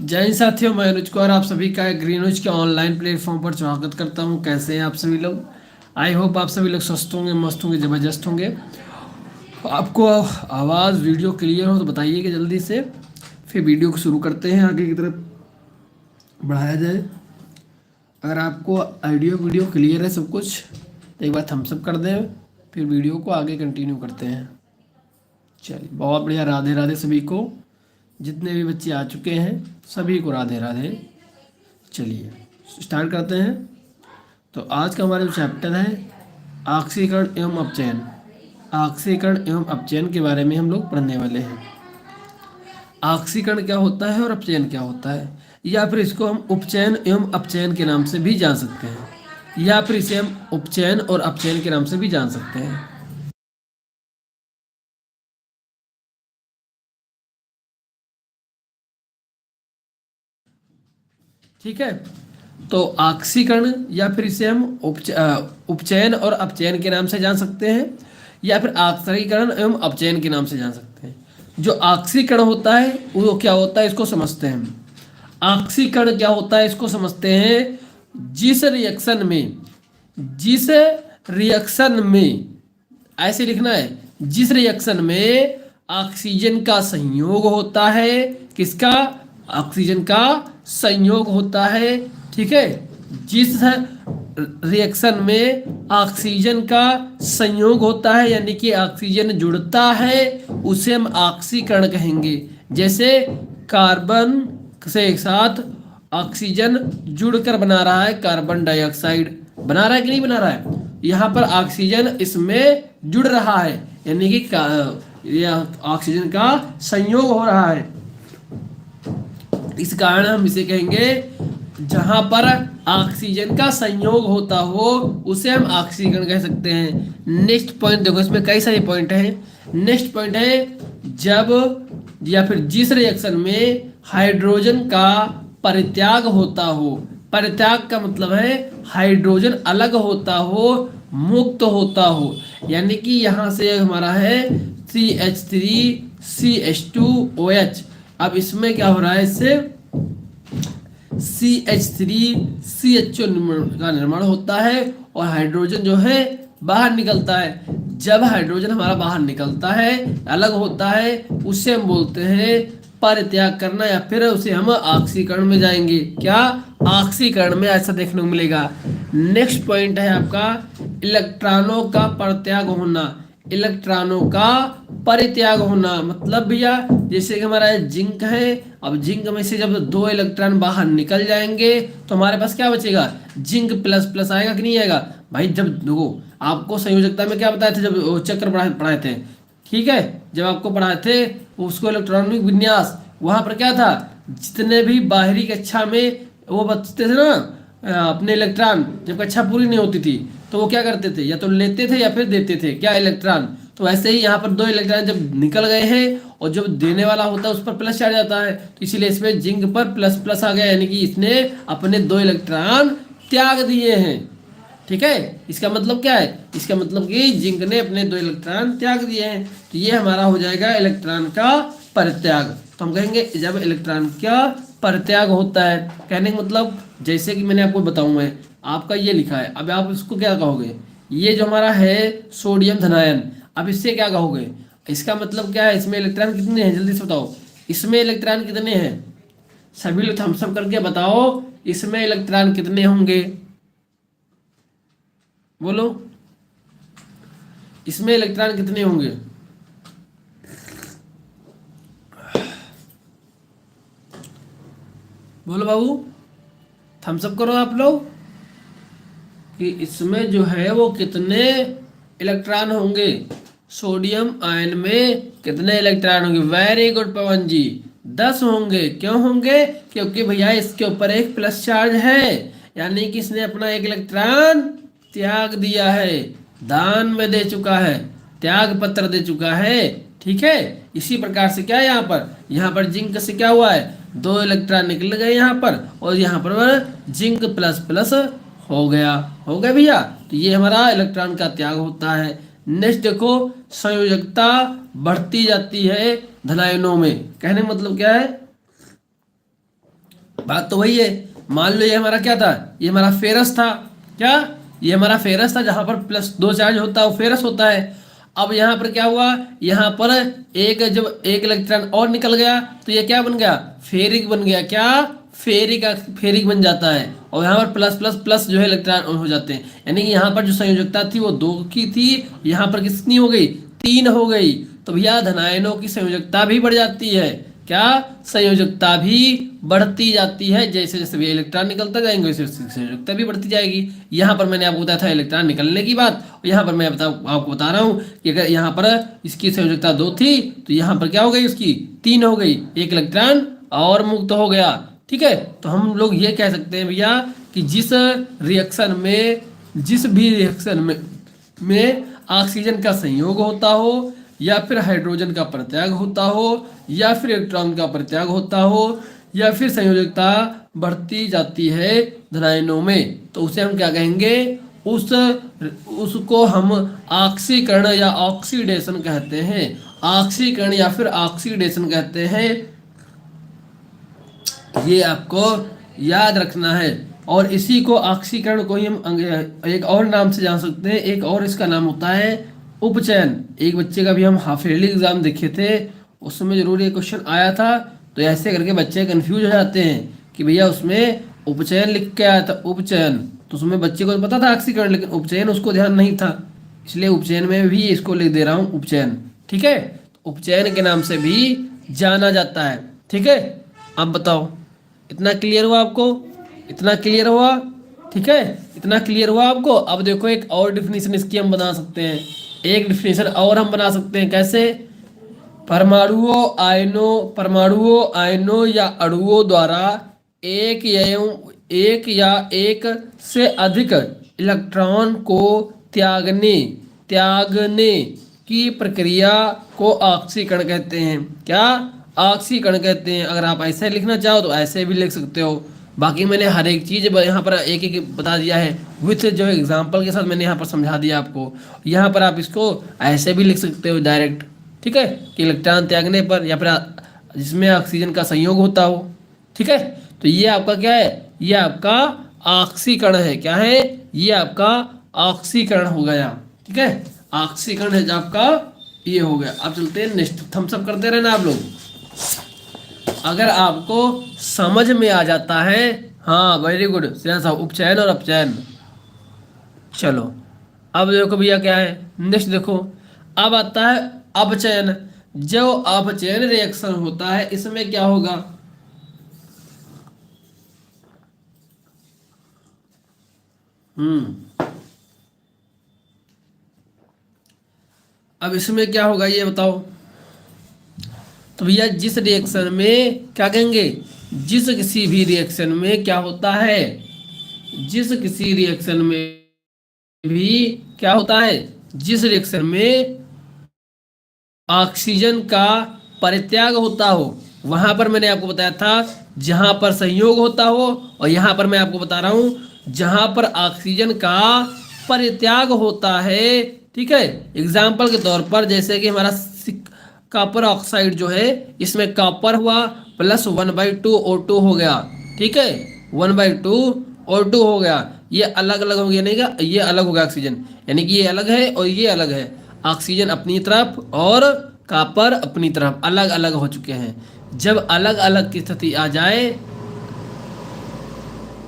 जय हिंद साथियों, मैं अनुज कुमार आप सभी का ग्रीन न्यूज के ऑनलाइन प्लेटफॉर्म पर स्वागत करता हूं। कैसे हैं आप सभी लोग? आई होप आप सभी लोग स्वस्थ होंगे, मस्त होंगे, ज़बरदस्त होंगे। आपको आवाज़ वीडियो क्लियर हो तो बताइए कि जल्दी से, फिर वीडियो को शुरू करते हैं, आगे की तरफ बढ़ाया जाए। अगर आपको ऑडियो वीडियो क्लियर है सब कुछ तो एक बार थम्स अप कर दें, फिर वीडियो को आगे कंटिन्यू करते हैं। चलिए, बहुत बढ़िया। राधे राधे सभी को, जितने भी बच्चे आ चुके हैं सभी को राधे राधे। चलिए स्टार्ट करते हैं। तो आज का हमारा जो चैप्टर है ऑक्सीकरण एवं अपचयन, ऑक्सीकरण एवं अपचयन के बारे में हम लोग पढ़ने वाले हैं। ऑक्सीकरण क्या होता है और अपचयन क्या होता है, या फिर इसको हम उपचयन एवं अपचयन के नाम से भी जान सकते हैं, या फिर इसे हम उपचयन और अपचयन के नाम से भी जान सकते हैं। ठीक है, तो ऑक्सीकरण या फिर इसे हम उपचयन और अपचयन के नाम से जान सकते हैं, या फिर ऑक्सीकरण एवं अपचयन के नाम से जान सकते हैं। जो ऑक्सीकरण होता है वो क्या होता है इसको समझते हैं हम। ऑक्सीकरण क्या होता है इसको समझते हैं। जिस रिएक्शन में जिस रिएक्शन में ऐसे लिखना है, जिस रिएक्शन में ऑक्सीजन का संयोग होता है, किसका? ऑक्सीजन का संयोग होता है। ठीक है, जिस रिएक्शन में ऑक्सीजन का संयोग होता है यानी कि ऑक्सीजन जुड़ता है उसे हम ऑक्सीकरण कहेंगे। जैसे कार्बन से एक साथ ऑक्सीजन जुड़कर बना रहा है कार्बन डाइऑक्साइड, बना रहा है कि नहीं बना रहा है? यहाँ पर ऑक्सीजन इसमें जुड़ रहा है यानी कि ऑक्सीजन का संयोग हो रहा है। इस कारण हम इसे कहेंगे, जहां पर ऑक्सीजन का संयोग होता हो उसे हम ऑक्सीकरण कह सकते हैं। नेक्स्ट पॉइंट देखो, इसमें कई सारे पॉइंट हैं। नेक्स्ट पॉइंट है, जब या फिर जिस रिएक्शन में हाइड्रोजन का परित्याग होता हो। परित्याग का मतलब है हाइड्रोजन अलग होता हो, मुक्त होता हो, यानी कि यहाँ से हमारा है CH3CH2OH। अब इसमें क्या हो रहा है, इससे CH3CHO का निर्माण होता है और हाइड्रोजन जो है बाहर निकलता है। जब हाइड्रोजन हमारा बाहर निकलता है, अलग होता है, उसे हम बोलते हैं परित्याग करना, या फिर उसे हम ऑक्सीकरण में जाएंगे। क्या? ऑक्सीकरण में ऐसा देखने को मिलेगा। नेक्स्ट पॉइंट है आपका इलेक्ट्रॉनों का परित्याग होना। इलेक्ट्रॉनों का परित्याग होना मतलब भैया, जैसे कि हमारा जिंक है, अब जिंक में से जब 2 इलेक्ट्रॉन बाहर निकल जाएंगे तो हमारे पास क्या बचेगा? जिंक प्लस प्लस आएगा कि नहीं आएगा भाई? जब देखो, आपको संयोजकता में क्या बताए थे जब चक्र पढ़ाए थे, ठीक है, जब आपको पढ़ाए थे उसको इलेक्ट्रॉनिक विन्यास, वहां पर क्या था, जितने भी बाहरी कक्षा में वो बचते थे ना अपने इलेक्ट्रॉन, जब कक्षा पूरी नहीं होती थी तो वो क्या करते थे, या तो लेते थे या फिर देते थे क्या, इलेक्ट्रॉन। तो ऐसे ही यहाँ पर 2 इलेक्ट्रॉन जब निकल गए हैं और जब देने वाला होता है उस पर प्लस चढ़ जाता है, तो इसीलिए इसमें जिंक पर प्लस प्लस आ गया, यानी कि इसने अपने 2 इलेक्ट्रॉन त्याग दिए हैं। ठीक है, इसका मतलब क्या है? इसका मतलब कि जिंक ने अपने 2 इलेक्ट्रॉन त्याग दिए हैं, तो ये हमारा हो जाएगा इलेक्ट्रॉन का परित्याग। तो हम कहेंगे जब इलेक्ट्रॉन का परित्याग होता है, कहने का मतलब जैसे कि मैंने आपको बताऊं, मैं आपका ये लिखा है, अब आप इसको क्या कहोगे? ये जो हमारा है सोडियम धनायन, अब इससे क्या कहोगे? इसका मतलब क्या है? इसमें इलेक्ट्रॉन कितने हैं जल्दी से बताओ, इसमें इलेक्ट्रॉन कितने हैं? सभी लोग थम्स अप करके बताओ, इसमें इलेक्ट्रॉन कितने होंगे? बोलो, इसमें इलेक्ट्रॉन कितने होंगे? बोलो बाबू, थम्स अप करो आप लोग कि इसमें जो है वो कितने इलेक्ट्रॉन होंगे। सोडियम आयन में कितने इलेक्ट्रॉन होंगे? वेरी गुड पवन जी, 10 होंगे। क्यों होंगे? क्योंकि भैया इसके ऊपर एक प्लस चार्ज है, यानी कि इसने अपना एक इलेक्ट्रॉन त्याग दिया है, दान में दे चुका है, त्याग पत्र दे चुका है। ठीक है, इसी प्रकार से क्या है, यहाँ पर जिंक से क्या हुआ है, 2 इलेक्ट्रॉन निकल गए यहाँ पर, और यहाँ पर जिंक प्लस प्लस हो गया भैया। तो ये हमारा इलेक्ट्रॉन का त्याग होता है। नेक्स्ट देखो, संयोजकता बढ़ती जाती है धनायनों में, कहने का मतलब क्या है? बात तो वही है। मान लो ये हमारा क्या था, ये हमारा फेरस था। क्या, ये हमारा फेरस था, जहां पर प्लस 2 चार्ज होता है वो फेरस होता है। अब यहाँ पर क्या हुआ, यहाँ पर एक, जब एक इलेक्ट्रॉन और निकल गया तो ये क्या बन गया, फेरिक बन गया। क्या, फेरिक, फेरिक बन जाता है। और यहाँ पर प्लस प्लस प्लस जो है इलेक्ट्रॉन हो जाते हैं। यानी कि यहाँ पर जो संयोजकता थी वो 2 की थी, यहाँ पर कितनी हो गई, 3 हो गई। तो भैया धनायनों की संयोजकता भी बढ़ जाती है। क्या, संयोजकता भी बढ़ती जाती है। जैसे जैसे भी इलेक्ट्रॉन निकलता जाएंगे वैसे वैसे संयोजकता भी बढ़ती जाएगी। यहाँ पर मैंने आपको बताया था इलेक्ट्रॉन निकलने की बात, और यहाँ पर मैं आपको बता रहा हूँ कि अगर यहाँ पर इसकी संयोजकता 2 थी तो यहाँ पर क्या हो गई, उसकी 3 हो गई, एक इलेक्ट्रॉन और मुक्त हो गया। ठीक है, तो हम लोग ये कह सकते हैं भैया कि जिस भी रिएक्शन में ऑक्सीजन का संयोग होता हो, या फिर हाइड्रोजन का परित्याग होता हो, या फिर इलेक्ट्रॉन का परित्याग होता हो, या फिर संयोजकता बढ़ती जाती है धनायनों में, तो उसे हम क्या कहेंगे, उसको हम ऑक्सीकरण या ऑक्सीडेशन कहते हैं। ऑक्सीकरण या फिर ऑक्सीडेशन कहते हैं। ये आपको याद रखना है। और इसी को ऑक्सीकरण को ही हम एक और नाम से जान सकते हैं, एक और इसका नाम होता है उपचयन। एक बच्चे का भी हम हाफ ईयरली एग्जाम देखे थे, उसमें जरूर ये क्वेश्चन आया था। तो ऐसे करके बच्चे कंफ्यूज हो जाते हैं कि भैया उसमें उपचयन लिख के आया था, उपचयन। तो उसमें बच्चे को पता था ऑक्सीकरण, लेकिन उपचयन उसको ध्यान नहीं था, इसलिए उपचयन में भी इसको लिख दे रहा हूँ, उपचयन। ठीक है, उपचयन के नाम से भी जाना जाता है। ठीक है, अब बताओ, इतना क्लियर हुआ आपको, इतना क्लियर हुआ? ठीक है, इतना क्लियर हुआ आपको। अब देखो एक और डिफिनीशन इसकी हम बना सकते हैं, एक डिफिनीशन और हम बना सकते हैं। कैसे? परमाणुओं आयनों या अणुओं द्वारा एक या एक से अधिक इलेक्ट्रॉन को त्यागने की प्रक्रिया को ऑक्सीकरण कहते हैं। क्या? ऑक्सीकरण कहते हैं। अगर आप ऐसे लिखना चाहो तो ऐसे भी लिख सकते हो। बाकी मैंने हर एक चीज़ यहाँ पर एक एक बता दिया है, विथ जो है एग्जाम्पल के साथ मैंने यहाँ पर समझा दिया आपको। यहाँ पर आप इसको ऐसे भी लिख सकते हो डायरेक्ट। ठीक है, कि इलेक्ट्रॉन त्यागने पर या फिर जिसमें ऑक्सीजन का संयोग होता हो। ठीक है, तो ये आपका क्या है, ये आपका ऑक्सीकरण है। क्या है? ये आपका ऑक्सीकरण हो गया। ठीक है, ऑक्सीकरण है जो आपका ये हो गया। अब चलते हैं नेक्स्ट, थम्स अप करते रहना आप लोग अगर आपको समझ में आ जाता है। हाँ, वेरी गुड साहब, उपचयन और अपचयन। चलो अब देखो भैया क्या है नेक्स्ट, देखो अब आता है अपचयन। जो अपचयन रिएक्शन होता है इसमें क्या होगा, अब इसमें क्या होगा ये बताओ। तो भैया जिस रिएक्शन में क्या कहेंगे, जिस किसी भी रिएक्शन में क्या होता है, जिस किसी रिएक्शन में भी क्या होता है, जिस रिएक्शन में ऑक्सीजन का परित्याग होता हो, वहां पर मैंने आपको बताया था जहां पर संयोग होता हो, और यहां पर मैं आपको बता रहा हूं जहां पर ऑक्सीजन का परित्याग होता है। ठीक है, एग्जाम्पल के तौर पर जैसे कि हमारा कॉपर ऑक्साइड जो है, इसमें कॉपर हुआ प्लस 1/2 O2 हो गया। ठीक है, 1/2 O2 हो गया। ये अलग अलग हो गया, नहीं का ये अलग हो गया ऑक्सीजन, यानी कि ये अलग है और ये अलग है। ऑक्सीजन अपनी तरफ और कॉपर अपनी तरफ अलग अलग हो चुके हैं। जब अलग अलग की स्थिति आ जाए,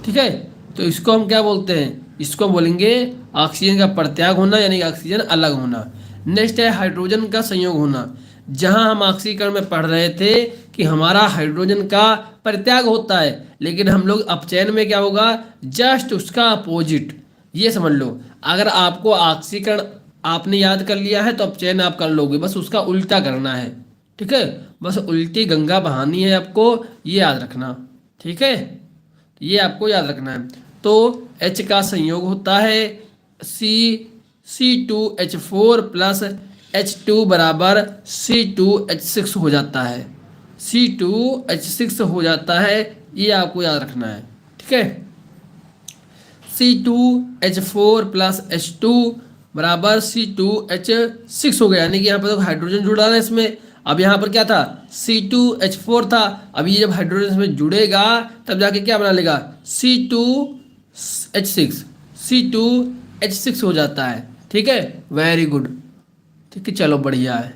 ठीक है, तो इसको हम क्या बोलते हैं, इसको बोलेंगे ऑक्सीजन का परित्याग होना, यानी कि ऑक्सीजन अलग होना। नेक्स्ट है हाइड्रोजन का संयोग होना। जहां हम ऑक्सीकरण में पढ़ रहे थे कि हमारा हाइड्रोजन का परित्याग होता है, लेकिन हम लोग अपचयन में क्या होगा, जस्ट उसका अपोजिट। ये समझ लो, अगर आपको ऑक्सीकरण आपने याद कर लिया है तो अपचयन आप कर लोगे, बस उसका उल्टा करना है। ठीक है, बस उल्टी गंगा बहानी है आपको, ये याद रखना। ठीक है, ये आपको याद रखना है। तो H का संयोग होता है C2H4 प्लस H2 बराबर C2H6 हो जाता है। C2H6 हो जाता है, ये आपको याद रखना है। ठीक है, C2H4 प्लस H2 बराबर C2H6 हो गया, यानी कि यहाँ पर तो हाइड्रोजन जुड़ा है इसमें, अब यहाँ पर क्या था, C2H4 था। अब ये जब हाइड्रोजन में जुड़ेगा तब जाके क्या बना लेगा, C2H6, C2H6 हो जाता है। ठीक है, वेरी गुड। ठीक है, चलो बढ़िया है।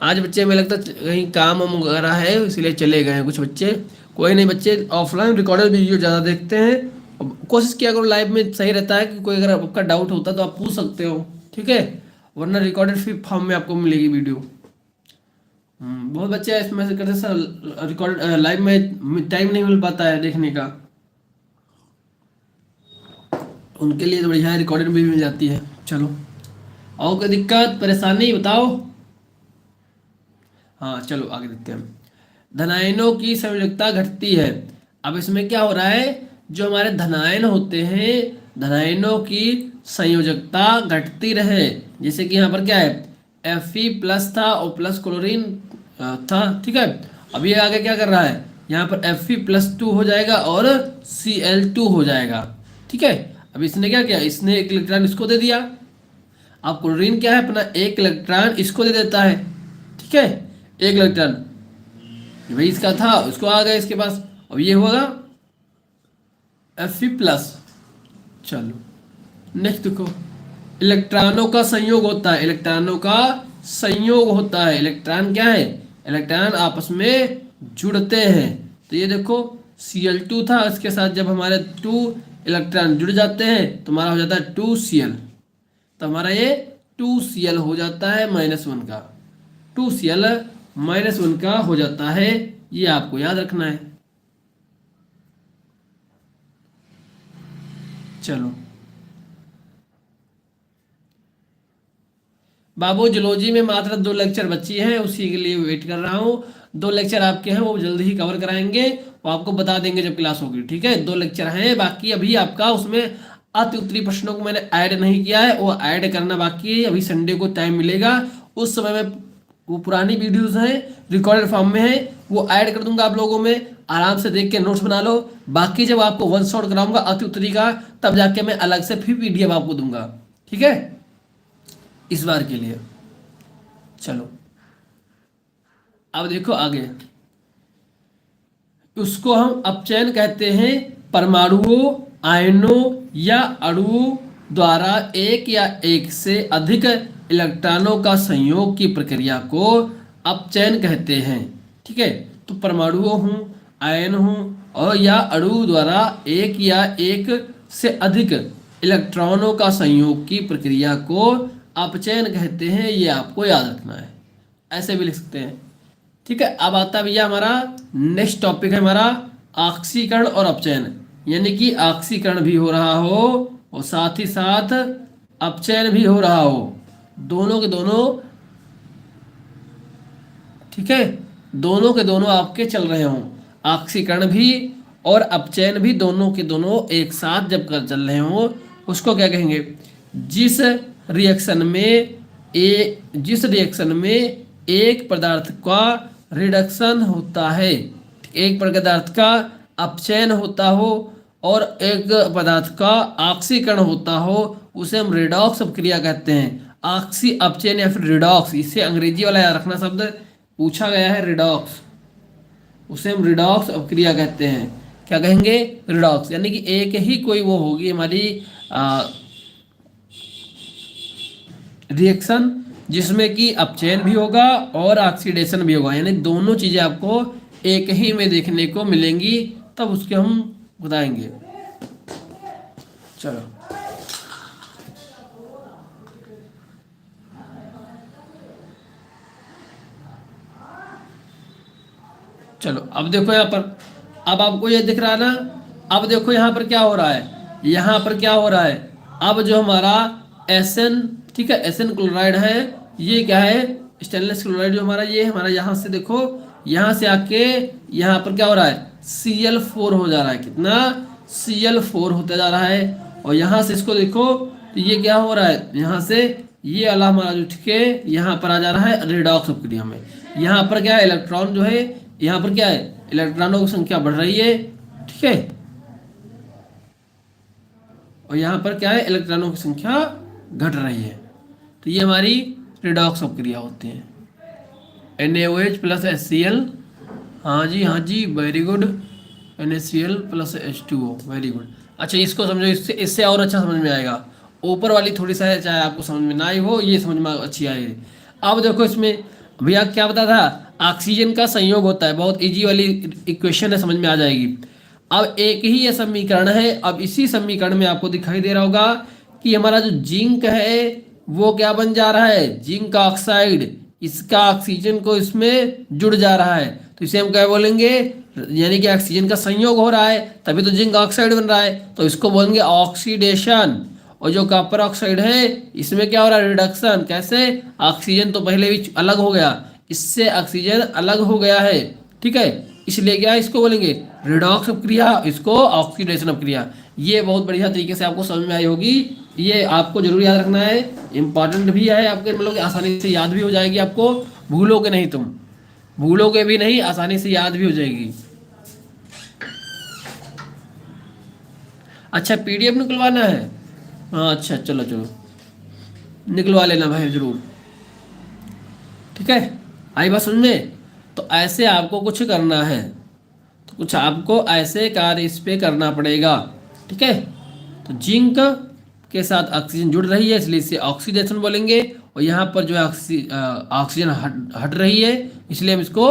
आज बच्चे में लगता है कहीं काम वाम वगैरह है इसलिए चले गए हैं कुछ बच्चे। कोई नहीं बच्चे, ऑफलाइन रिकॉर्डेड वीडियो ज़्यादा देखते हैं। अब कोशिश किया करो लाइव में, सही रहता है कि कोई अगर आपका डाउट होता है तो आप पूछ सकते हो। ठीक है, वरना रिकॉर्डेड फिर फॉर्म में आपको मिलेगी वीडियो। बहुत बच्चे इसमें से कहते हैं सर रिकॉर्ड लाइव में टाइम नहीं मिल पाता है देखने का। उनके लिए तो बढ़िया है, रिकॉर्डेड भी मिल जाती है। चलो, और कोई दिक्कत परेशानी बताओ। हाँ चलो आगे देखते हैं। धनायनों की संयोजकता घटती है। अब इसमें क्या हो रहा है, जो हमारे धनायन होते हैं, धनायनों की संयोजकता घटती रहे। जैसे कि यहाँ पर क्या है, Fe प्लस था और प्लस क्लोरीन था। ठीक है, अब ये आगे क्या कर रहा है, यहाँ पर Fe+2 हो जाएगा और Cl2 हो जाएगा। ठीक है, अब इसने क्या किया, इसने एक इलेक्ट्रॉन इसको दे दिया। अब क्लोरीन क्या है अपना, एक इलेक्ट्रॉन इसको दे देता है। ठीक है, एक इलेक्ट्रॉन भाई इसका था, उसको आ गया इसके पास। अब ये होगा Fe+। चलो नेक्स्ट देखो, इलेक्ट्रॉनों का संयोग होता है, इलेक्ट्रॉनों का संयोग होता है। इलेक्ट्रॉन क्या है, इलेक्ट्रॉन आपस में जुड़ते हैं। तो ये देखो Cl2 था, इसके साथ जब हमारे 2 इलेक्ट्रॉन जुड़ जाते हैं तो हमारा हो जाता है 2Cl। तो हमारा ये 2Cl हो जाता है -1 का, 2Cl -1 का हो जाता है। ये आपको याद रखना है। चलो बाबू, जूलॉजी में मात्र 2 लेक्चर बची हैं, उसी के लिए वेट कर रहा हूँ। 2 लेक्चर आपके हैं, वो जल्दी ही कवर कराएंगे, वो आपको बता देंगे जब क्लास होगी। ठीक है, 2 लेक्चर हैं बाकी। अभी आपका उसमें अति उत्तरी प्रश्नों को मैंने ऐड नहीं किया है, वो ऐड करना बाकी है। अभी संडे को टाइम मिलेगा, उस समय में वो पुरानी वीडियोस हैं रिकॉर्डेड फॉर्म में है, वो ऐड कर दूंगा आप लोगों में। आराम से देख के नोट्स बना लो। बाकी जब आपको 1 शॉट कराऊंगा अति उत्तरी का, तब जाके मैं अलग से फिर PDF आपको दूंगा। ठीक है, इस बार के लिए। चलो अब देखो आगे, उसको हम अपचयन कहते हैं। परमाणुओं, आयनों या अणुओं द्वारा एक या एक से अधिक इलेक्ट्रॉनों का संयोग की प्रक्रिया को अपचयन कहते हैं। ठीक है, तो परमाणुओं हूँ, आयन हूँ और या अणु द्वारा एक या एक से अधिक इलेक्ट्रॉनों का संयोग की प्रक्रिया को अपचयन कहते हैं। ये आपको याद रखना है, ऐसे भी लिख सकते हैं। ठीक है, अब आता भैया हमारा नेक्स्ट टॉपिक है हमारा ऑक्सीकरण और अपचयन। यानी कि ऑक्सीकरण भी हो रहा हो और साथ ही साथ अपचयन भी हो रहा हो, दोनों के दोनों। ठीक है, दोनों के दोनों आपके चल रहे हों, ऑक्सीकरण भी और अपचयन भी, दोनों के दोनों एक साथ जब कर चल रहे हों, उसको क्या कहेंगे, जिस रिएक्शन में एक पदार्थ का रिडक्शन होता है, एक पदार्थ का अपचयन होता हो और एक पदार्थ का ऑक्सीकरण होता हो, उसे हम रिडॉक्स अपक्रिया कहते हैं। ऑक्सी अपचयन या फिर रिडॉक्स, इसे अंग्रेजी वाला याद रखना शब्द पूछा गया है, रिडॉक्स, उसे हम रिडॉक्स अपक्रिया कहते हैं। क्या कहेंगे, रिडॉक्स। यानी कि एक ही कोई वो होगी हमारी रिएक्शन जिसमें कि अपचयन भी होगा और ऑक्सीडेशन भी होगा, यानी दोनों चीजें आपको एक ही में देखने को मिलेंगी, तब उसके हम बताएंगे। चलो चलो अब देखो यहाँ पर, अब आपको ये दिख रहा है ना। अब देखो यहाँ पर क्या हो रहा है, यहाँ पर क्या हो रहा है, अब जो हमारा SN, ठीक है, SN क्लोराइड है, ये क्या है, स्टेनलेस क्लोराइड जो हमारा, ये हमारा यहाँ से देखो, यहाँ से आके यहाँ पर क्या हो रहा है, Cl4 हो जा रहा है। कितना, Cl4 होता जा रहा है। और यहाँ से इसको देखो तो ये क्या हो रहा है, यहाँ से ये वाला हमारा जो, ठीक है, यहाँ पर आ जा रहा है रिडॉक्स अपक्रिया में। यहाँ पर क्या है, इलेक्ट्रॉन जो है, यहाँ पर क्या है, इलेक्ट्रॉनों की संख्या बढ़ रही है। ठीक है, और यहाँ पर क्या है, इलेक्ट्रॉनों की संख्या घट रही है। तो ये हमारी रिडॉक्स अपक्रिया होती है। NaOH प्लस HCl, हाँ जी very good, NaCl plus H2O, very good. अच्छा इसको समझो, इससे इससे और अच्छा समझ में आएगा। ऊपर वाली थोड़ी सा है, चाहे आपको समझ में ना आई हो, ये समझ में अच्छी आएगी। अब देखो इसमें भैया क्या बता था, ऑक्सीजन का संयोग होता है, बहुत इजी वाली इक्वेशन है, समझ में आ जाएगी। अब एक ही ये समीकरण है, अब इसी समीकरण में आपको दिखाई दे रहा होगा कि हमारा जो जिंक है वो क्या बन जा रहा है, जिंक ऑक्साइड, इसका ऑक्सीजन को इसमें जुड़ जा रहा है, तो इसे हम क्या बोलेंगे, यानी कि ऑक्सीजन का संयोग हो रहा है, तभी तो जिंक ऑक्साइड बन रहा है, तो इसको बोलेंगे ऑक्सीडेशन। और जो कॉपर ऑक्साइड है इसमें क्या हो रहा है, रिडक्शन। कैसे, ऑक्सीजन तो पहले भी अलग हो गया, इससे ऑक्सीजन अलग हो गया है, ठीक है, इसलिए क्या इसको बोलेंगे रिडॉक्स अपक्रिया, इसको ऑक्सीडेशन अपक्रिया। ये बहुत बढ़िया तरीके से आपको समझ में आई होगी, ये आपको जरूर याद रखना है, इंपॉर्टेंट भी है आपके, मतलब आसानी से याद भी हो जाएगी, आपको भूलोगे नहीं, तुम भूलोगे भी नहीं, आसानी से याद भी हो जाएगी। अच्छा PDF निकलवाना है, हाँ अच्छा चलो चलो निकलवा लेना भाई जरूर, ठीक है, आई बात समझ में। तो ऐसे आपको कुछ करना है, तो कुछ आपको ऐसे कार्य इस पे करना पड़ेगा, ठीक है। तो जिंक के साथ ऑक्सीजन जुड़ रही है, इसलिए इसे ऑक्सीडेशन बोलेंगे, और यहाँ पर जो है ऑक्सीजन हट रही है, इसलिए हम इसको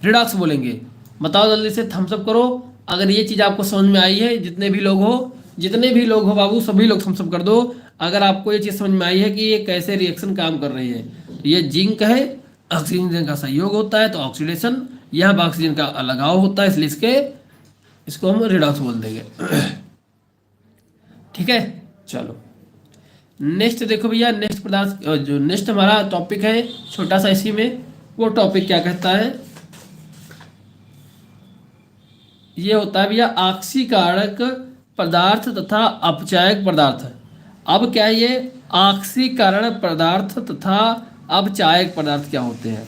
रिडॉक्स बोलेंगे। बताओ जल्दी से, थम्स अप करो अगर ये चीज़ आपको समझ में आई है, जितने भी लोग हो बाबू, सभी लोग थम्स अप कर दो अगर आपको ये चीज़ समझ में आई है कि ये कैसे रिएक्शन काम कर रही है। तो ये जिंक है, ऑक्सीजन का संयोग होता है तो ऑक्सीडेशन, यहाँ पर ऑक्सीजन का अलगाव होता है, इसलिए इसको हम रिडॉक्स बोल देंगे, ठीक है। चलो नेक्स्ट देखो भैया, नेक्स्ट पदार्थ जो नेक्स्ट हमारा टॉपिक है छोटा सा इसी में, वो टॉपिक क्या कहता है, ये होता है भैया ऑक्सीकारक पदार्थ तथा अपचायक पदार्थ। अब क्या है ये ऑक्सीकरण पदार्थ तथा अपचायक पदार्थ क्या होते हैं,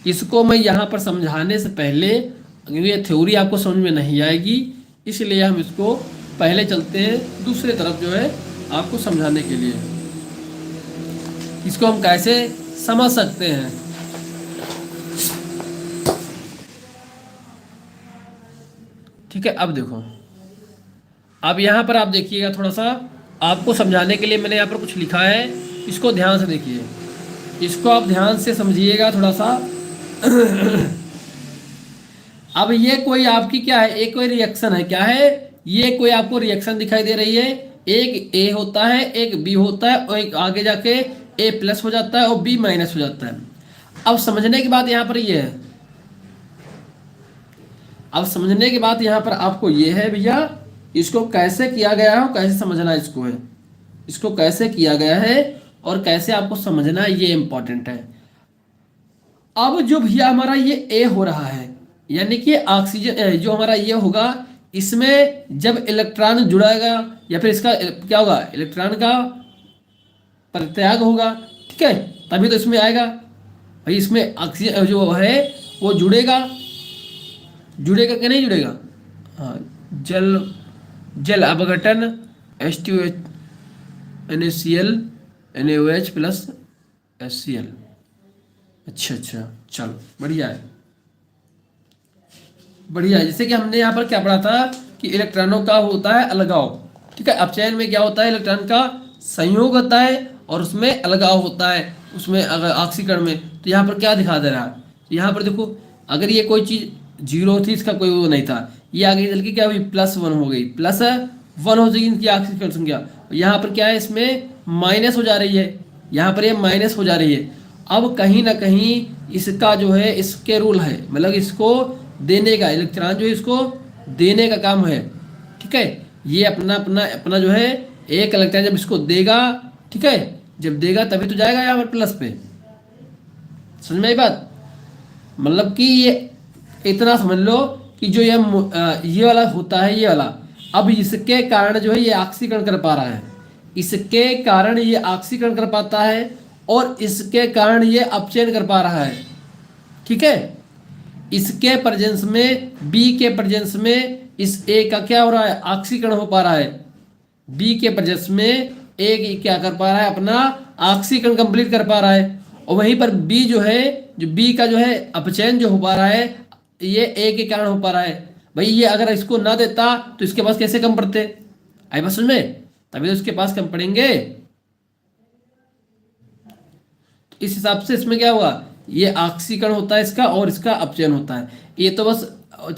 इसको मैं यहाँ पर समझाने से पहले, ये थ्योरी आपको समझ में नहीं आएगी, इसलिए हम इसको पहले चलते हैं दूसरे तरफ जो है आपको समझाने के लिए, इसको हम कैसे समझ सकते हैं। ठीक है, अब देखो, अब यहाँ पर आप देखिएगा, थोड़ा सा आपको समझाने के लिए मैंने यहाँ पर कुछ लिखा है, इसको ध्यान से देखिए, इसको आप ध्यान से समझिएगा थोड़ा सा। अब ये कोई आपकी क्या है, एक कोई रिएक्शन है, क्या है ये, कोई आपको रिएक्शन दिखाई दे रही है, एक A होता है, एक B होता है, और एक आगे जाके A प्लस हो जाता है और B माइनस हो जाता है। अब समझने की बात यहाँ पर ये है, अब समझने की बात यहाँ पर आपको ये है भैया, इसको कैसे किया गया है और कैसे समझना इसको है, इसको कैसे किया गया है और कैसे आपको समझना है, ये इंपॉर्टेंट है। अब जो भैया हमारा ये A हो रहा है, यानी कि ऑक्सीजन जो हमारा ये होगा, इसमें जब इलेक्ट्रॉन जुड़ाएगा या फिर इसका क्या होगा, इलेक्ट्रॉन का परित्याग होगा, ठीक है, तभी तो इसमें आएगा भाई, इसमें ऑक्सीजन जो है वो जुड़ेगा कि नहीं जुड़ेगा, हाँ, जल अपघटन H2H NaCl NaOH plus HCl। अच्छा चलो बढ़िया है, बढ़िया है। जैसे कि हमने यहाँ पर क्या पढ़ा था कि इलेक्ट्रॉनों का होता है अलगाव, ठीक है, अपचयन में क्या होता है, इलेक्ट्रॉन का संयोग होता है और उसमें अलगाव होता है, उसमें अगर ऑक्सीकरण में, तो यहाँ पर क्या दिखा दे रहा है, यहाँ पर देखो, अगर ये कोई चीज़ जीरो थी, इसका कोई वो नहीं था, ये आगे चल के क्या हुई, +1 हो गई, +1 हो जाएगी इनकी ऑक्सीकरण संख्या, यहाँ पर क्या है, इसमें माइनस हो जा रही है, यहाँ पर ये माइनस हो जा रही है। अब कहीं ना कहीं इसका जो है इसके रूल है, मतलब इसको देने का, इलेक्ट्रॉन जो है इसको देने का काम है, ठीक है, ये अपना जो है एक इलेक्ट्रॉन जब इसको देगा, ठीक है, जब देगा तभी तो जाएगा यहाँ पर प्लस पे, समझ में आई बात, मतलब कि ये इतना समझ लो कि जो ये वाला होता है, ये वाला, अब इसके कारण जो है ये ऑक्सीकरण कर पा रहा है, इसके कारण ये ऑक्सीकरण कर पाता है और इसके कारण ये अपचयन कर पा रहा है, ठीक है, इसके प्रेजेंस में, बी के प्रेजेंस में इस ए का क्या हो रहा है, ऑक्सीकरण हो पा रहा है, बी के प्रेजेंस में ए क्या कर पा रहा है, अपना ऑक्सीकरण कंप्लीट कर पा रहा है, और वहीं पर बी जो है जो बी का जो है अपचयन जो हो पा रहा है ये ए के कारण हो पा रहा है। भाई ये अगर इसको ना देता तो इसके पास कैसे कम पड़ते? आई बात समझ में? तभी तो इसके पास कम पड़ेंगे। तो इस हिसाब से इसमें क्या हुआ, ये ऑक्सीकरण होता है इसका और इसका अपचयन होता है। ये तो बस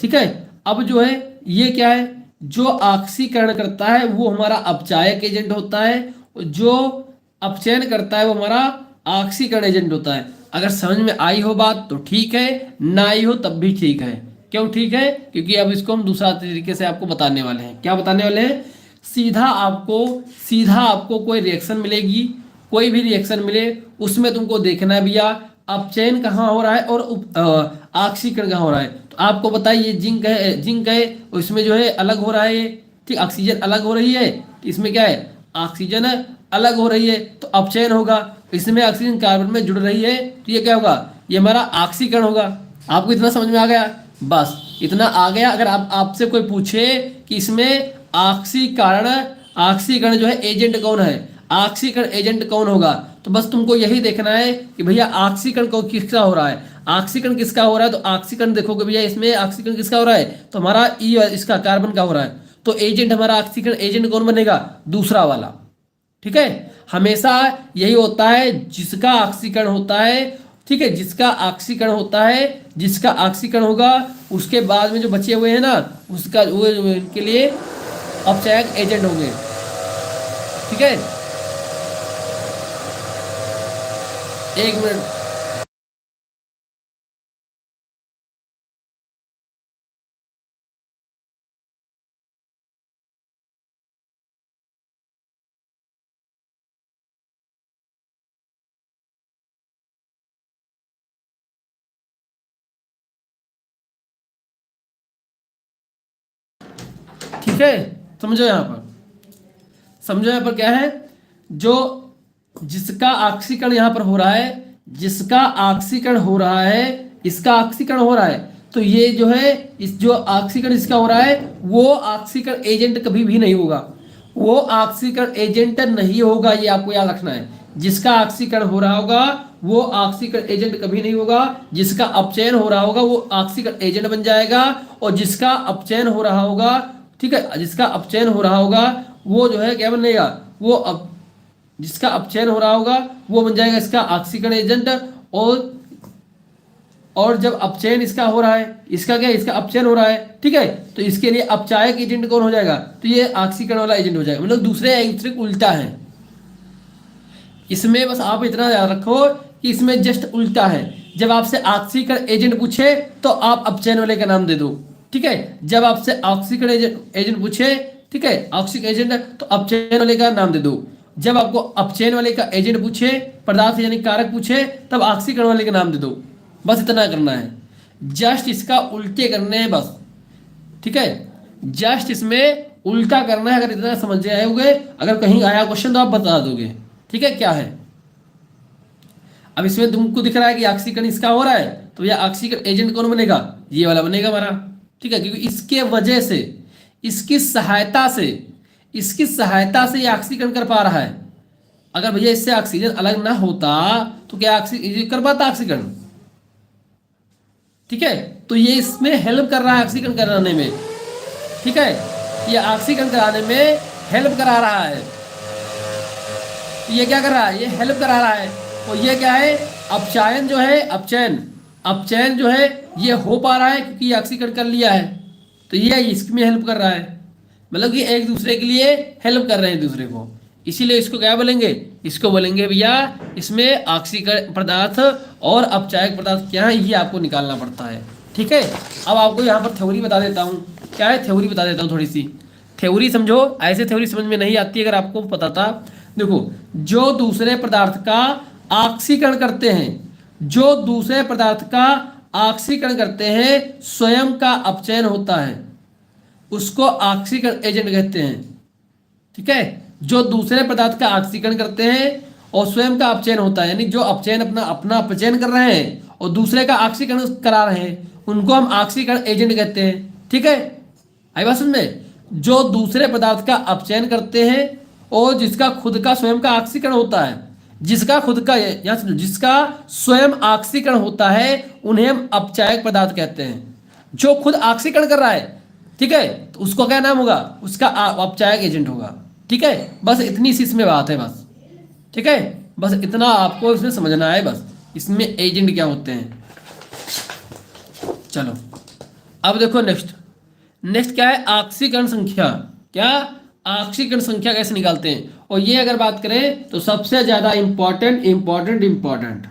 ठीक है। अब जो है ये क्या है, जो ऑक्सीकरण करता है वो हमारा अपचायक एजेंट होता है, जो अपचयन करता है वो हमारा ऑक्सीकरण एजेंट होता है। अगर समझ में आई हो बात तो ठीक है, ना आई हो तब भी ठीक है। क्यों ठीक है? क्योंकि अब इसको हम दूसरा तरीके से आपको बताने वाले हैं। क्या बताने वाले हैं? सीधा आपको कोई रिएक्शन मिलेगी, कोई भी रिएक्शन मिले उसमें तुमको देखना है भैया अपचयन कहाँ हो रहा है और ऑक्सीकरण कहाँ हो रहा है। तो आपको बताइए जिंक है उसमें जो है अलग हो रहा है, ठीक, ऑक्सीजन अलग हो रही है, इसमें क्या है ऑक्सीजन अलग हो रही है तो अपचयन होगा। इसमें ऑक्सीजन कार्बन में जुड़ रही है तो ये क्या होगा, ये हमारा ऑक्सीकरण होगा। आपको इतना समझ में आ गया? बस इतना आ गया। अगर आपसे कोई पूछे कि इसमें ऑक्सीकरण जो है एजेंट कौन है, ऑक्सीकरण एजेंट कौन होगा, तो बस तुमको यही देखना है कि भैया ऑक्सीकरण को किसका हो रहा है। ऑक्सीकरण किसका हो रहा है तो ऑक्सीकरण देखोगे भैया इसमें ऑक्सीकरण किसका हो रहा है तो हमारा ई इसका कार्बन का हो रहा है। तो एजेंट हमारा ऑक्सीकरण एजेंट कौन बनेगा, दूसरा वाला। ठीक है, हमेशा यही होता है जिसका ऑक्सीकरण होता है, ठीक है, जिसका ऑक्सीकरण होता है, जिसका ऑक्सीकरण होगा उसके बाद में जो बचे हुए हैं ना उसका वो के लिए अपचायक एजेंट होंगे। ठीक है, एक मिनट। ठीक है, समझो यहाँ पर, समझो यहाँ पर क्या है, जो जिसका ऑक्सीकरण यहाँ पर हो रहा है, जिसका ऑक्सीकरण हो रहा है, इसका ऑक्सीकरण हो रहा है, तो ये जो है इस जो ऑक्सीकरण इसका हो रहा है वो ऑक्सीकरण एजेंट कभी भी नहीं होगा, वो ऑक्सीकरण एजेंट नहीं होगा। ये आपको याद रखना है, जिसका ऑक्सीकरण हो रहा होगा वो ऑक्सीकरण एजेंट कभी नहीं होगा। जिसका अपचयन हो रहा होगा वो ऑक्सीकरण एजेंट बन जाएगा, और जिसका अपचयन हो रहा होगा, ठीक है, जिसका अपचयन हो रहा होगा वो जो है क्या बनेगा, वो जिसका अपचयन हो रहा होगा वो बन जाएगा इसका ऑक्सीकरण एजेंट। और जब अपचयन इसका हो रहा है, इसका क्या है, इसका अपचयन हो रहा है, ठीक है, तो इसके लिए अपचायक एजेंट कौन हो जाएगा, तो ये ऑक्सीकरण वाला एजेंट हो जाएगा। मतलब दूसरे एक दूसरे को उल्टा है इसमें। बस आप इतना याद रखो कि इसमें जस्ट उल्टा है। जब आपसे ऑक्सीकरण एजेंट पूछे तो आप अपचयन वाले का नाम दे दो, ठीक है। जब आपसे ऑक्सीकरण एजेंट पूछे, ठीक है, ऑक्सीकरण एजेंट, तो अपचयन वाले का नाम दे दो। जब आपको अपचयन वाले का एजेंट पूछे, पदार्थ यानी कारक पूछे, तब ऑक्सीकरण वाले का नाम दे दो। बस इतना करना है, जस्ट इसका उल्टे करने हैं बस, ठीक है, जस्ट इसमें उल्टा करना है। अगर इतना समझ आए, अगर कहीं आया क्वेश्चन तो आप बता दोगे, ठीक है, क्या है। अब इसमें तुमको दिख रहा है कि ऑक्सीकरण इसका हो रहा है, तो यह ऑक्सीकरण एजेंट कौन बनेगा, ये वाला बनेगा हमारा, ठीक है, क्योंकि इसके वजह से, इसकी सहायता से ये ऑक्सीकरण कर पा रहा है। अगर भैया इससे ऑक्सीजन अलग ना होता तो क्या ऑक्सीजन कर पाता ऑक्सीकरण, ठीक है, तो ये इसमें हेल्प कर रहा है ऑक्सीकरण कराने में, ठीक है, ये ऑक्सीकरण कराने में हेल्प करा रहा है। ये क्या कर रहा है, ये हेल्प करा रहा है। और ये क्या है, अपचयन जो है, अपचयन जो है ये हो पा रहा है क्योंकि ऑक्सीकरण कर लिया है, तो ये इसमें हेल्प कर रहा है। मतलब कि एक दूसरे के लिए हेल्प कर रहे हैं दूसरे को, इसीलिए इसको क्या बोलेंगे, इसको बोलेंगे भैया इसमें ऑक्सीकरण पदार्थ और अपचायक पदार्थ क्या है, ये आपको निकालना पड़ता है, ठीक है। अब आपको यहाँ पर थ्योरी बता देता हूँ, क्या है थ्योरी बता देता हूँ, थोड़ी सी थ्योरी समझो, ऐसे थ्योरी समझ में नहीं आती अगर आपको पता था। देखो, जो दूसरे पदार्थ का ऑक्सीकरण करते हैं, जो दूसरे पदार्थ का ऑक्सीकरण करते हैं, स्वयं का अपचयन होता है, उसको ऑक्सीकरण एजेंट कहते हैं, ठीक है। जो दूसरे पदार्थ का ऑक्सीकरण करते हैं और स्वयं का अपचयन होता है, यानी जो अपचयन अपना अपचयन कर रहे हैं और दूसरे का ऑक्सीकरण करा रहे हैं, उनको हम ऑक्सीकरण एजेंट कहते हैं, ठीक है। आई बात समझ में, जो दूसरे पदार्थ का अपचयन करते हैं और जिसका खुद का स्वयं का ऑक्सीकरण होता है, जिसका खुद का, यहाँ समझो, जिसका स्वयं ऑक्सीकरण होता है उन्हें हम अपचायक पदार्थ कहते हैं। जो खुद ऑक्सीकरण कर रहा है, ठीक है, तो उसको क्या नाम होगा, उसका अपचायक एजेंट होगा। ठीक है, बस इतनी सी इसमें बात है बस। ठीक है, बस इतना आपको इसमें समझना है बस, इसमें एजेंट क्या होते हैं। चलो अब देखो नेक्स्ट, नेक्स्ट क्या है, ऑक्सीकरण संख्या। क्या, ऑक्सीकरण संख्या कैसे निकालते हैं। और ये अगर बात करें तो सबसे ज्यादा इंपॉर्टेंट इंपॉर्टेंट इंपॉर्टेंट,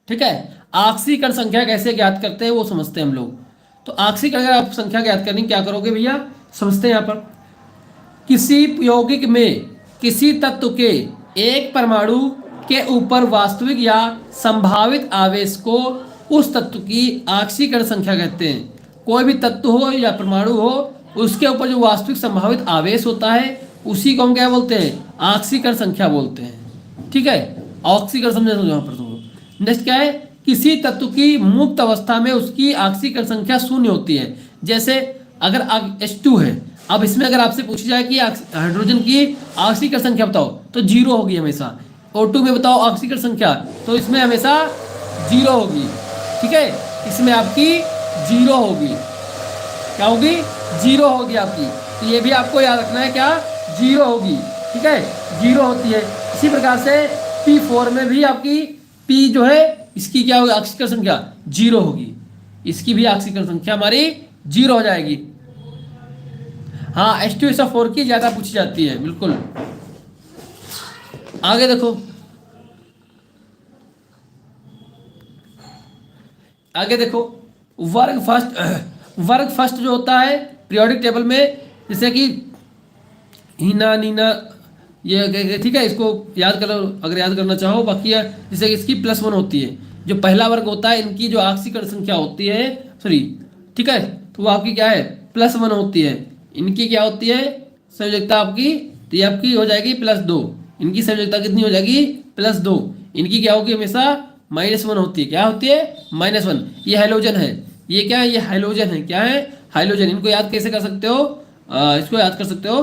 ठीक है, ऑक्सीकरण संख्या कैसे ज्ञात करते हैं वो समझते हैं हम लोग। तो ऑक्सीकरण अगर आप संख्या ज्ञात करनी, क्या करोगे भैया, समझते हैं यहाँ पर। किसी यौगिक में किसी तत्व के एक परमाणु के ऊपर वास्तविक या संभावित आवेश को उस तत्व की ऑक्सीकरण संख्या कहते हैं। कोई भी तत्व हो या परमाणु हो, उसके ऊपर जो वास्तविक संभावित आवेश होता है उसी को हम क्या बोलते हैं, ऑक्सीकरण संख्या बोलते हैं। ठीक है, ऑक्सीकरण समझे यहाँ पर तुम। नेक्स्ट क्या है, किसी तत्व की मुक्त अवस्था में उसकी ऑक्सीकरण संख्या शून्य होती है। जैसे अगर H2 है, अब इसमें अगर आपसे पूछी जाए कि हाइड्रोजन की ऑक्सीकरण संख्या बताओ तो जीरो होगी हमेशा। O2 में बताओ ऑक्सीकरण संख्या, तो इसमें हमेशा जीरो होगी। ठीक है, इसमें आपकी जीरो होगी, क्या होगी, जीरो होगी आपकी। तो ये भी आपको याद रखना है, क्या, जीरो होगी। ठीक है, जीरो होती है। इसी प्रकार से P4 में भी आपकी P जो है इसकी क्या होगी, ऑक्सीकरण संख्या जीरो होगी। इसकी भी ऑक्सीकरण संख्या हमारी जीरो हो जाएगी। हाँ, H2SO4 की ज्यादा पूछी जाती है, बिल्कुल। आगे देखो, आगे देखो, वर्ग फर्स्ट जो होता है पीरियोडिक टेबल में, जैसे कि हीना नीना, ये ठीक है, इसको याद करो अगर याद करना चाहो। बाकी है जैसे कि इसकी +1 होती है, जो पहला वर्ग होता है इनकी जो ऑक्सीकरण संख्या होती है, सॉरी, ठीक है, तो वो आपकी क्या है, +1 होती है। इनकी क्या होती है, संयोजकता आपकी, तो ये आपकी हो जाएगी +2। इनकी संयोजकता कितनी हो जाएगी, +2। इनकी क्या होगी, हमेशा -1 होती है। क्या होती है, -1। ये हाइड्रोजन है, ये क्या है, ये हाइड्रोजन है। क्या है, हाइड्रोजन। इनको याद कैसे कर सकते हो, इसको याद कर सकते हो,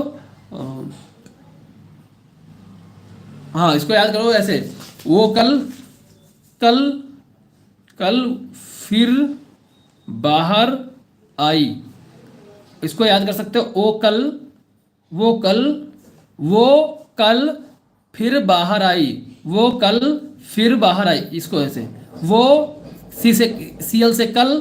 हाँ, इसको याद करो ऐसे, वो कल कल कल फिर बाहर आई। इसको याद कर सकते हो, वो कल वो कल फिर बाहर आई, वो कल फिर बाहर आई। इसको ऐसे, वो Cl से कल,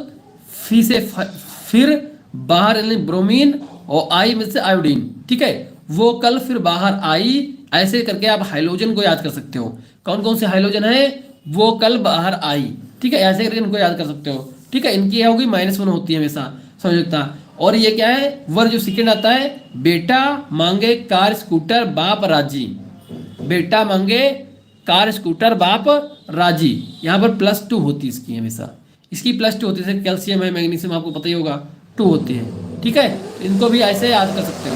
फी से फिर, बाहर यानी ब्रोमीन, और आई में से आयोडीन। ठीक है, वो कल फिर बाहर आई। ऐसे करके आप हाइड्रोजन को याद कर सकते हो। कौन कौन से हाइड्रोजन है, वो कल बाहर आई। ठीक है, ऐसे करके इनको याद कर सकते हो। ठीक है, इनकी होगी -1 होती है हमेशा संयोजकता। और ये क्या है, वर्ग जो सेकेंड आता है, बेटा मांगे कार स्कूटर बाप राजी। बेटा मांगे कार स्कूटर बाप राजी, यहाँ पर +2 होती है इसकी हमेशा। इसकी +2 होती है, कैल्शियम है, मैग्नीशियम आपको पता ही होगा, 2 होती है। ठीक है, इनको भी ऐसे याद कर सकते हो।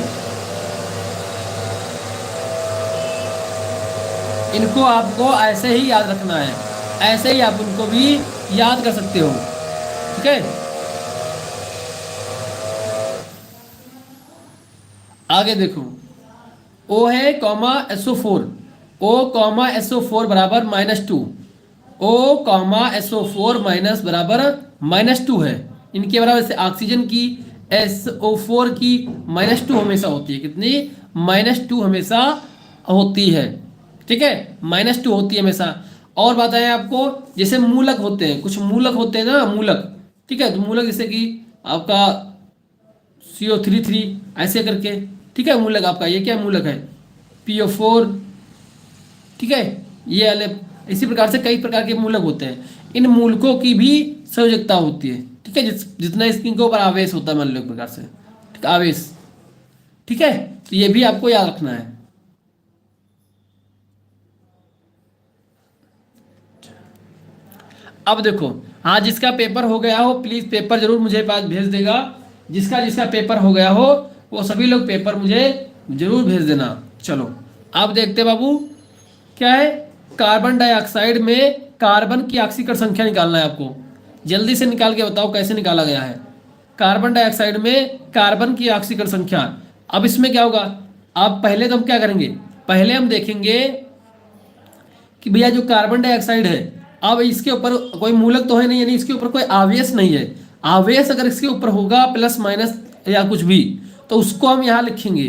इनको आपको ऐसे ही याद रखना है, ऐसे ही आप उनको भी याद कर सकते हो। ठीक है, आगे देखो, O है SO4, O, SO4 बराबर -2, O, SO4 माइनस बराबर -2 है। इनके बराबर से ऑक्सीजन की SO4 की -2 हमेशा होती है। कितनी, -2 हमेशा होती है। ठीक है, -2 होती है हमेशा। और बताएं आपको, जैसे मूलक होते हैं, कुछ मूलक होते हैं ना, मूलक। ठीक है, तो मूलक जैसे कि आपका CO33 ऐसे करके, ठीक है, मूलक आपका ये क्या मूलक है, PO4। ठीक है, ये वाले इसी प्रकार से कई प्रकार के मूलक होते हैं। इन मूलकों की भी संयोजकता होती है। ठीक है, जितना इसके ऊपर आवेश होता है, मान लो एक प्रकार से, ठीक, आवेश। ठीक है, तो ये भी आपको याद रखना है। अब देखो, हाँ, जिसका पेपर हो गया हो प्लीज पेपर जरूर मुझे पास भेज देगा। जिसका जिसका पेपर हो गया हो वो सभी लोग पेपर मुझे जरूर भेज देना। चलो अब देखते बाबू, क्या है, कार्बन डाइऑक्साइड में कार्बन की ऑक्सीकरण संख्या निकालना है आपको। जल्दी से निकाल के बताओ कैसे निकाला गया है। कार्बन डाइऑक्साइड में कार्बन की ऑक्सीकरण संख्या। अब इसमें क्या होगा, अब पहले तो हम क्या करेंगे, पहले हम देखेंगे कि भैया जो कार्बन डाइऑक्साइड है, अब इसके ऊपर कोई मूलक तो है नहीं, यानी इसके ऊपर कोई आवेश नहीं है। आवेश अगर इसके ऊपर होगा प्लस माइनस या कुछ भी, तो उसको हम यहाँ लिखेंगे,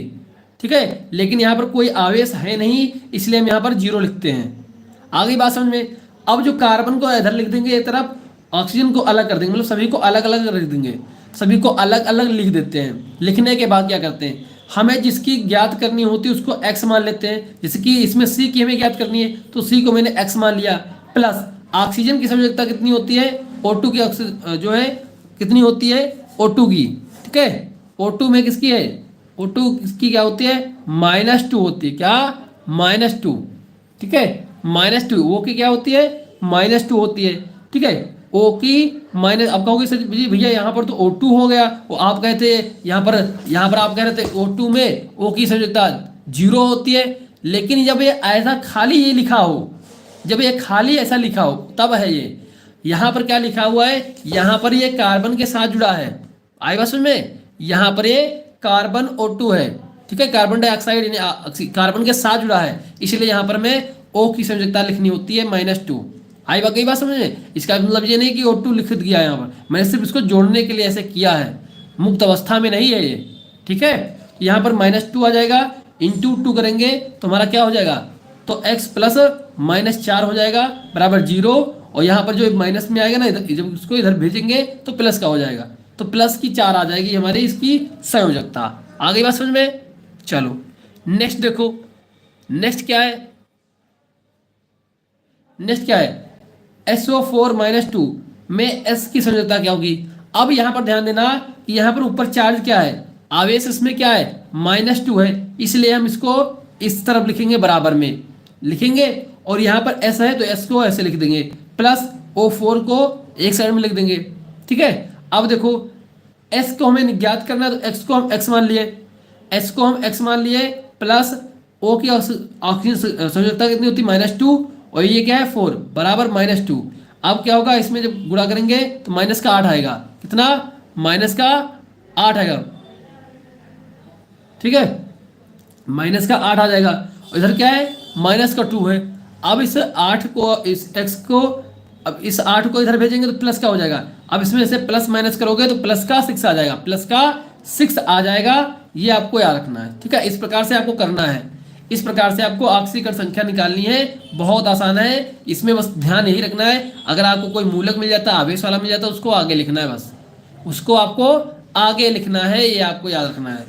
ठीक है। लेकिन यहाँ पर कोई आवेश है नहीं, इसलिए हम यहाँ पर जीरो लिखते हैं। आ गई बात समझ में। अब जो कार्बन को इधर लिख देंगे एक तरफ, ऑक्सीजन को अलग कर देंगे, मतलब सभी को अलग अलग लिख देंगे, सभी को अलग अलग लिख देते हैं। लिखने के बाद क्या करते हैं, हमें जिसकी ज्ञात करनी होती है उसको x मान लेते हैं। जैसे कि इसमें C की हमें ज्ञात करनी है, तो C को मैंने x मान लिया। प्लस ऑक्सीजन की संयोजकता कितनी होती है, O2 की जो है कितनी होती है, O2 की, ठीक है। O2 में किसकी है, O2 की क्या होती है, -2 होती है, क्या, -2, ठीक है। -2 ओ की क्या होती है, -2 होती है, ठीक है। ओ की माइनस, अब कहोगे सर जी भैया यहाँ पर तो O2 हो गया, वो आप कहते यहाँ पर आप कह रहे थे O2 में ओ की संयोजकता 0 होती है। लेकिन जब ये ऐसा खाली ये लिखा हो, जब ये खाली ऐसा लिखा हो तब है ये। यहाँ पर क्या लिखा हुआ है, यहाँ पर ये कार्बन के साथ जुड़ा है, आई बात समझ में। यहाँ पर ये कार्बन O2 है, ठीक है, कार्बन डाइऑक्साइड कार्बन के साथ जुड़ा है, इसलिए यहाँ पर मैं O की संयोजकता लिखनी होती है -2। आई बात, गई बात समझ में। इसका मतलब ये नहीं कि O2 लिख दिया यहाँ पर, मैंने सिर्फ इसको जोड़ने के लिए ऐसे किया है, मुक्त अवस्था में नहीं है ये, ठीक है। यहाँ पर -2 आ जाएगा, इंटू 2 करेंगे तो हमारा क्या हो जाएगा, तो x प्लस -4 हो जाएगा बराबर 0। और यहाँ पर जो माइनस में आएगा ना, इधर जब उसको इधर भेजेंगे तो प्लस का हो जाएगा, तो प्लस की 4 आ जाएगी हमारी इसकी संयोजकता। आ गई बात समझ में। चलो नेक्स्ट देखो, नेक्स्ट क्या है, नेक्स्ट क्या है, SO4 - 2 में S की संयोजकता क्या होगी। अब यहाँ पर ध्यान देना कि यहाँ पर ऊपर चार्ज क्या है, आवेश इसमें क्या है, -2 है, इसलिए हम इसको इस तरफ लिखेंगे, बराबर में लिखेंगे। और यहाँ पर S है तो S को ऐसे लिख देंगे, प्लस O4 को एक साइड में लिख देंगे, ठीक है। अब देखो S को हमें ज्ञात करना है, तो X को हम X मान लिए, S को हम X मान लिए, प्लस O की ऑक्सीजन संयोजकता कितनी होती है, -2, और ये क्या है 4 बराबर -2। अब क्या होगा, इसमें जब गुणा करेंगे तो माइनस का 8 आएगा, कितना, माइनस का 8 आएगा, ठीक है, माइनस का 8 आ जाएगा। और इधर क्या है, -2 है। अब इस 8 को, इस x को, अब इस 8 को इधर भेजेंगे तो प्लस का हो जाएगा। अब इसमें से प्लस माइनस करोगे तो प्लस का 6 आ जाएगा, प्लस का 6 आ जाएगा। ये आपको याद रखना है, ठीक है, इस प्रकार से आपको करना है, इस प्रकार से आपको ऑक्सीकरण संख्या निकालनी है। बहुत आसान है, इसमें बस ध्यान यही रखना है, अगर आपको कोई मूलक मिल जाता है, आवेश वाला मिल जाता है, उसको आगे लिखना है, बस उसको आपको आगे लिखना है, ये आपको याद रखना है।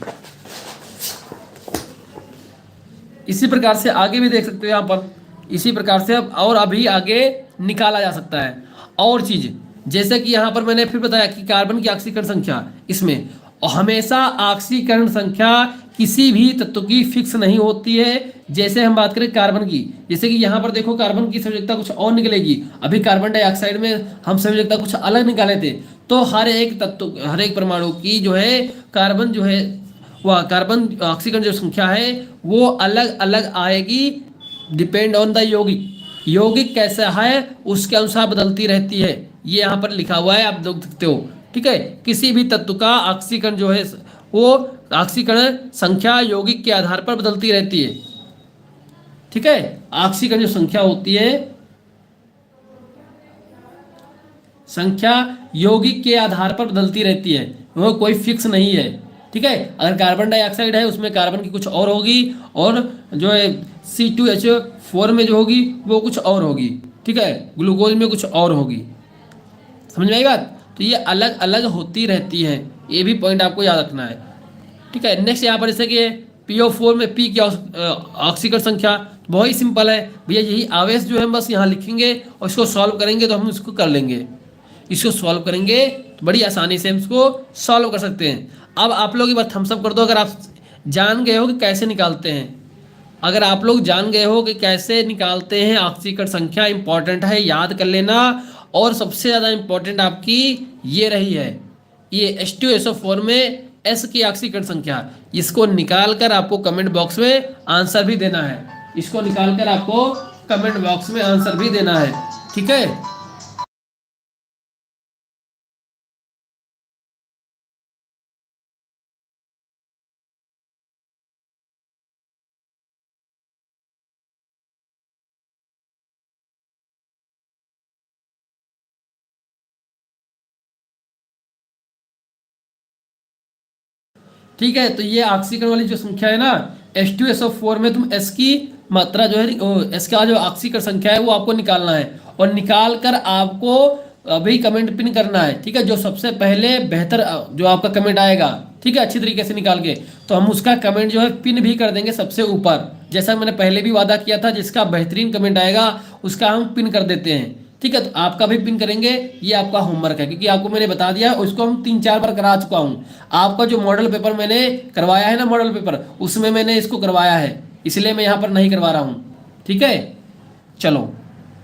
इसी प्रकार से आगे भी देख सकते हो, यहाँ पर इसी प्रकार से अब और अभी आगे निकाला जा सकता है। और चीज जैसे कि यहाँ पर मैंने फिर बताया कि कार्बन की ऑक्सीकरण संख्या, इसमें और हमेशा ऑक्सीकरण संख्या किसी भी तत्व की फिक्स नहीं होती है। जैसे हम बात करें कार्बन की, जैसे कि यहाँ पर देखो कार्बन की संयोजकता कुछ और निकलेगी, अभी कार्बन डाइऑक्साइड में हम संयोजकता कुछ अलग निकाले थे। तो हर एक तत्व, हर एक परमाणु की जो है कार्बन जो है, वह कार्बन ऑक्सीकरण जो संख्या है वो अलग अलग आएगी, डिपेंड ऑन द यौगिक, यौगिक कैसा है उसके अनुसार बदलती रहती है। ये यहाँ पर लिखा हुआ है, आप देख सकते हो, ठीक है। किसी भी तत्व का ऑक्सीकरण जो है वो ऑक्सीकरण संख्या यौगिक के आधार पर बदलती रहती है, ठीक है। ऑक्सीकरण जो संख्या होती है, संख्या यौगिक के आधार पर बदलती रहती है, वो कोई फिक्स नहीं है, ठीक है। अगर कार्बन डाइऑक्साइड है उसमें कार्बन की कुछ और होगी, और जो है C2H4 में जो होगी वो कुछ और होगी, ठीक है, ग्लूकोज में कुछ और होगी। समझ में आई बात। तो ये अलग अलग होती रहती है, ये भी पॉइंट आपको याद रखना है, ठीक है। नेक्स्ट यहाँ पर जैसे कि PO4 में P की ऑक्सीकरण संख्या बहुत ही सिंपल है भैया, यही आवेश जो है बस यहाँ लिखेंगे और इसको सॉल्व करेंगे तो हम इसको कर लेंगे, इसको सॉल्व करेंगे तो बड़ी आसानी से हम इसको सॉल्व कर सकते हैं। अब आप लोग एक बार थम्स अप कर दो अगर आप जान गए हो कि कैसे निकालते हैं। अगर आप लोग जान गए हो कि कैसे निकालते हैं ऑक्सीकरण संख्या, इंपॉर्टेंट है, याद कर लेना। और सबसे ज़्यादा इंपॉर्टेंट आपकी ये रही है, ये H2SO4 में S की ऑक्सीकरण संख्या, इसको निकाल कर आपको कमेंट बॉक्स में आंसर भी देना है, इसको निकाल कर आपको कमेंट बॉक्स में आंसर भी देना है, ठीक है। ठीक है, तो ये ऑक्सीकरण वाली जो संख्या है ना H2SO4 में तुम S की मात्रा जो है S का जो ऑक्सीकरण संख्या है वो आपको निकालना है, और निकाल कर आपको अभी कमेंट पिन करना है। ठीक है, जो सबसे पहले बेहतर जो आपका कमेंट आएगा, ठीक है, अच्छी तरीके से निकाल के, तो हम उसका कमेंट जो है पिन भी कर देंगे सबसे ऊपर, जैसा मैंने पहले भी वादा किया था। जिसका बेहतरीन कमेंट आएगा उसका हम पिन कर देते हैं। ठीक है, तो आपका भी पिन करेंगे, ये आपका होमवर्क है, क्योंकि आपको मैंने बता दिया, उसको हम 3-4 बार करा चुका हूँ। आपका जो मॉडल पेपर मैंने करवाया है ना, मॉडल पेपर, उसमें मैंने इसको करवाया है, इसलिए मैं यहाँ पर नहीं करवा रहा हूँ। ठीक है, चलो,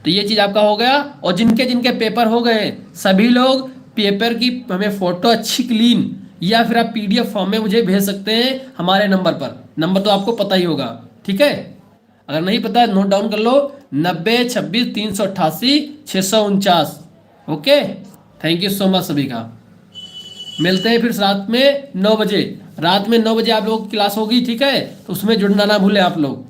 तो ये चीज़ आपका हो गया। और जिनके जिनके पेपर हो गए सभी लोग पेपर की हमें फोटो अच्छी क्लीन, या फिर आप PDF फॉर्म में मुझे भेज सकते हैं हमारे नंबर पर। नंबर तो आपको पता ही होगा। ठीक है, अगर नहीं पता नोट डाउन कर लो, 90 26 388 649। Okay, thank you so much सभी का। मिलते हैं फिर रात में 9 बजे। रात में 9 बजे आप लोगों की क्लास होगी। ठीक है, तो उसमें जुड़ना ना भूलें आप लोग।